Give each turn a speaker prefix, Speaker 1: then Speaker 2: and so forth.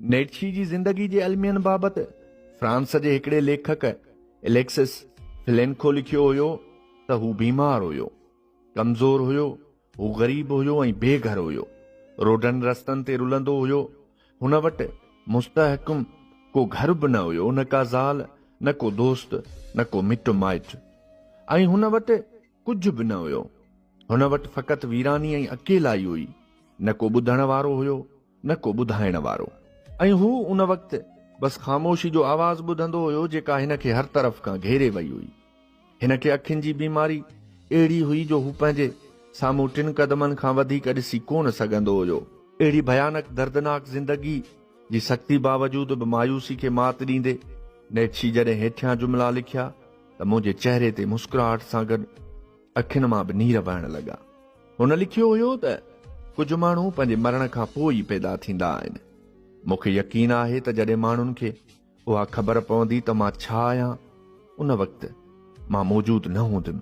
Speaker 1: नेट्शी जी ज़िंदगी जे अलमियन बाबति फ्रांस जे हिकिड़े लेखक एलेक्सिस फिलेंको लिखियो हुयो त हू बीमार हुयो, कमज़ोर हुयो, हू ग़रीब हुयो ऐं बेघर हुयो, रोडनि रस्तनि ते रुलंदो हुयो। हुन वटि मुस्तहकम को घर बि न हुयो, न का ज़ाल, न को दोस्त, न को मिट माइट, ऐं हुन वटि कुझु बि न हुयो। हुन वटि फ़क़ति वीरानी ऐं अकेलाई हुई, न को ॿुधण वारो हुयो, न को ॿुधाइण वारो। ऐं हू उन वक़्तु बसि ख़ामोशी जो आवाज़ ॿुधंदो हुयो जेका हिन खे हर तरफ़ खां घेरे वई हुई। हिन खे अखियुनि जी बीमारी अहिड़ी हुई जो हू पंहिंजे साम्हूं 3 क़दमनि खां वधीक ॾिसी कोन सघंदो हुयो। अहिड़ी भयानक दर्दनाक ज़िंदगी जी सख़्ती बावजूद बि मायूसी खे मात ॾींदे नेट्शी जॾहिं हेठियां जुमिला लिखिया त मुंहिंजे चहिरे ते मुस्कुराहट सां गॾु अखियुनि मां बि नीर वहण लॻा। हुन लिखियो हुयो त कुझु माण्हू पंहिंजे मरण खां पोइ ई पैदा थींदा आहिनि। मूंखे यकीन आहे त जॾहिं माण्हुनि खे उहा ख़बर पवंदी त मां छा आहियां, उन वक़्तु मां मौजूदु न हूंदुमि।